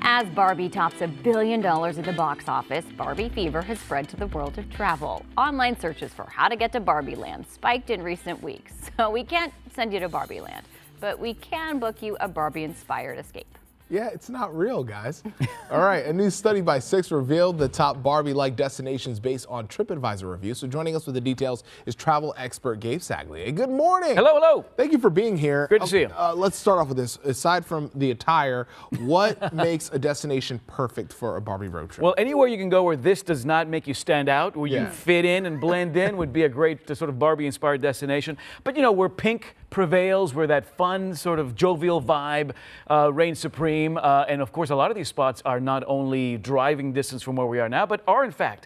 As Barbie tops $1 billion at the box office, Barbie fever has spread to the world of travel. Online searches for how to get to Barbie Land spiked in recent weeks. So we can't send you to Barbie Land, but we can book you a Barbie-inspired escape. Yeah, it's not real, guys. All right, a new study by Six revealed the top Barbie-like destinations based on TripAdvisor reviews. So joining us with the details is travel expert Gabe Saglia. Good morning. Hello, hello. Thank you for being here. Good to see you. Let's start off with this. Aside from the attire, what makes a destination perfect for a Barbie road trip? Well, anywhere you can go where this does not make you stand out, where you fit in and blend in, would be a great sort of Barbie-inspired destination. But you know, where pink prevails, where that fun sort of jovial vibe reigns supreme. And of course, a lot of these spots are not only driving distance from where we are now, but are in fact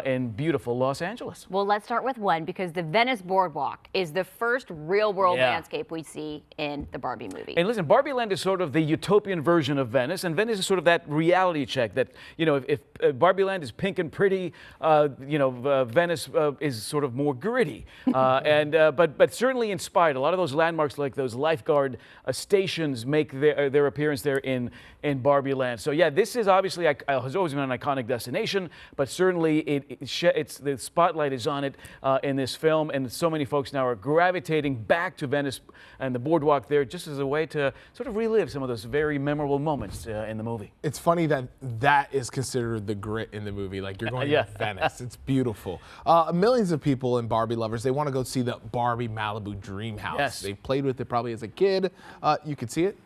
in beautiful Los Angeles. Well, let's start with one, because the Venice Boardwalk is the first real-world landscape we see in the Barbie movie. And listen, Barbie Land is sort of the utopian version of Venice, and Venice is sort of that reality check that, you know, if Barbie Land is pink and pretty, Venice is sort of more gritty. But certainly inspired. A lot of those landmarks, like those lifeguard stations, make their appearance there in Barbie Land. So yeah, this is obviously has always been an iconic destination, but certainly it's the spotlight is on it in this film, and so many folks now are gravitating back to Venice and the boardwalk there just as a way to sort of relive some of those very memorable moments in the movie. It's funny that that is considered the grit in the movie. Like, you're going to Venice. It's beautiful. Millions of people and Barbie lovers, they want to go see the Barbie Malibu Dream House. Yes. They played with it probably as a kid. You could see it.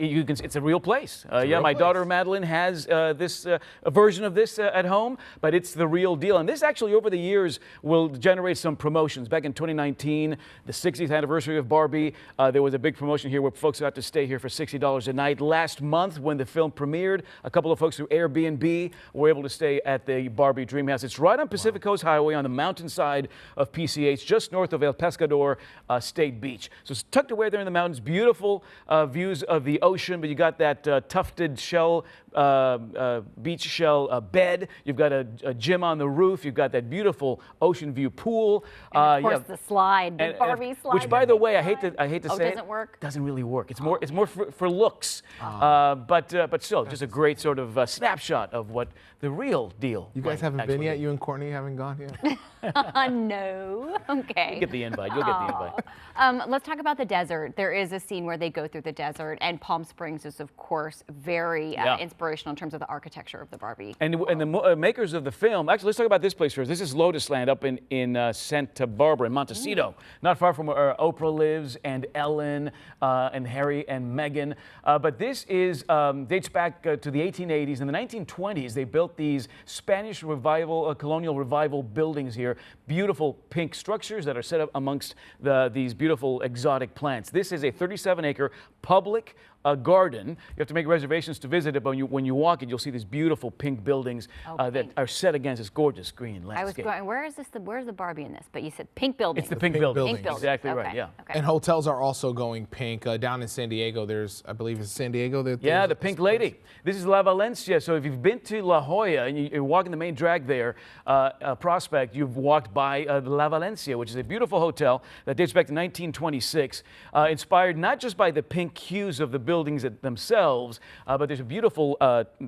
You can. It's a real place. My daughter Madeline has a version of this at home, but it's the real deal. And this actually, over the years, will generate some promotions. Back in 2019, the 60th anniversary of Barbie, there was a big promotion here where folks got to stay here for $60 a night. Last month, when the film premiered, a couple of folks through Airbnb were able to stay at the Barbie Dream House. It's right on Pacific Coast Highway on the mountainside of PCH, just north of El Pescador State Beach. So it's tucked away there in the mountains. Beautiful views of the ocean, but you got that tufted shell, beach shell bed. You've got a gym on the roof. You've got that beautiful ocean view pool. And of course, the slide, the Barbie slide. Which, by the way, I hate to say doesn't work. Doesn't really work. It's more for looks. But still, just a great sort of snapshot of what the real deal. You guys haven't been yet. You and Courtney haven't gone yet. No. Okay. You'll get the invite. You'll get the invite. Let's talk about the desert. There is a scene where they go through the desert, and Palm Springs is, of course, very inspirational in terms of the architecture of the Barbie. And the makers of the film, actually, let's talk about this place first. This is Lotus Land up in Santa Barbara, in Montecito, not far from where Oprah lives, and Ellen, and Harry and Meghan. But this is dates back to the 1880s. In the 1920s, they built these Spanish colonial revival buildings here. Beautiful pink structures that are set up amongst these beautiful exotic plants. This is a 37-acre public garden. You have to make reservations to visit it, but when you walk it, you'll see these beautiful pink buildings that are set against this gorgeous green landscape. I was going, where's the Barbie in this? But you said pink buildings. It's the pink buildings. Pink buildings. Exactly right, yeah. Okay. And hotels are also going pink. Down in San Diego, there's, I believe it's San Diego. Yeah, the Pink Lady. This is La Valencia. So if you've been to La Jolla and you're walking the main drag there, Prospect, you've walked by La Valencia, which is a beautiful hotel that dates back to 1926, inspired not just by the pink hues of the buildings themselves, but there's a beautiful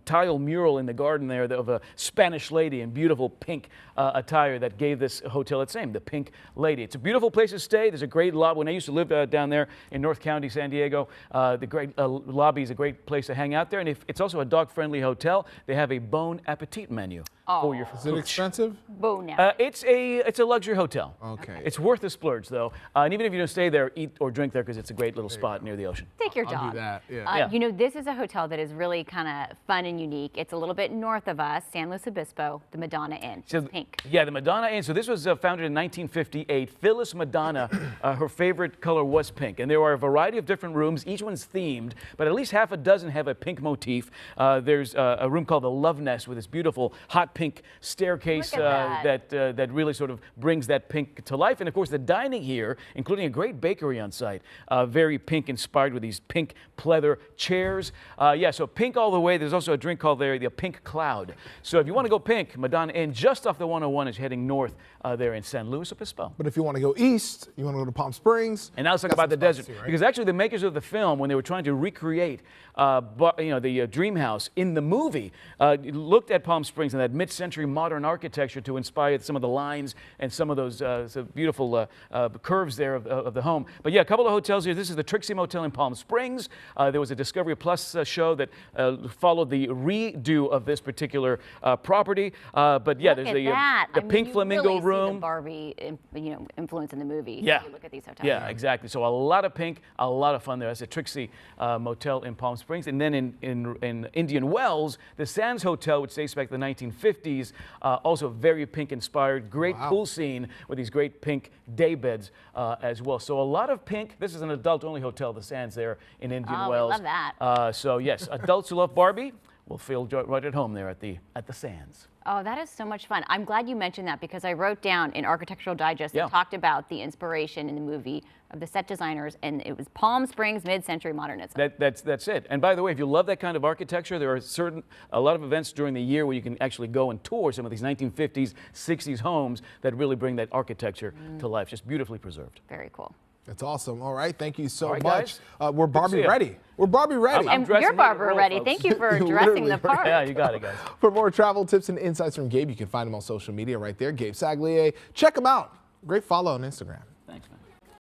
tile mural in the garden there of a Spanish lady in beautiful pink attire that gave this hotel its name, the Pink Lady. It's a beautiful place to stay. There's a great lobby. When I used to live down there in North County, San Diego, the great lobby is a great place to hang out there. And it's also a dog-friendly hotel. They have a Bon Appetit menu for your food. Is it expensive? It's a luxury hotel. Okay. It's worth the splurge, though. And even if you don't stay there, eat or drink there, because it's a great little spot near the ocean. Take your dog. I'll do that. Yeah. You know, this is a hotel that is really kind of fun and unique. It's a little bit north of us, San Luis Obispo, the Madonna Inn. So, it's pink. Yeah, the Madonna Inn. So this was founded in 1958. Phyllis Madonna, her favorite color was pink. And there are a variety of different rooms. Each one's themed, but at least half a dozen have a pink motif. There's a room called the Love Nest with this beautiful hot pink staircase that really sort of brings that pink to life. And of course, the dining here, including a great bakery on site, very pink inspired with these pink pink pleather chairs. Yeah, so pink all the way. There's also a drink called the Pink Cloud. So if you want to go pink, Madonna Inn just off the 101 is heading north there in San Luis Obispo. But if you want to go east, you want to go to Palm Springs. And now let's talk about the desert, right? because actually the makers of the film, when they were trying to recreate, the dream house in the movie, looked at Palm Springs and that mid-century modern architecture to inspire some of the lines and some of those beautiful curves there of the home. But yeah, a couple of hotels here. This is the Trixie Motel in Palm Springs. There was a Discovery Plus show that followed the redo of this particular property. But yeah, Look there's at the Pink Flamingo really room. See the Barbie, influence in the movie. Yeah. If you look at these hotels. Yeah, exactly. So a lot of pink, a lot of fun there. That's the Trixie Motel in Palm Springs. And then in Indian Wells, the Sands Hotel, which dates back to the 1950s, also very pink inspired. Great pool scene with these great pink day beds as well. So a lot of pink. This is an adult only hotel, the Sands there in Indian Wells. We love that. So yes, adults who love Barbie will feel right at home there at the Sands. Oh, that is so much fun. I'm glad you mentioned that because I wrote down in Architectural Digest and talked about the inspiration in the movie of the set designers, and it was Palm Springs mid-century modernism. That's it. And by the way, if you love that kind of architecture, there are a lot of events during the year where you can actually go and tour some of these 1950s, 60s homes that really bring that architecture to life. Just beautifully preserved. Very cool. That's awesome. All right, thank you so much. Guys. We're Barbie ready. We're Barbie ready. And you're Barbara ready. Thank you for dressing the part. Yeah, you got it, guys. For more travel tips and insights from Gabe, you can find him on social media right there, Gabe Saglier. Check him out. Great follow on Instagram.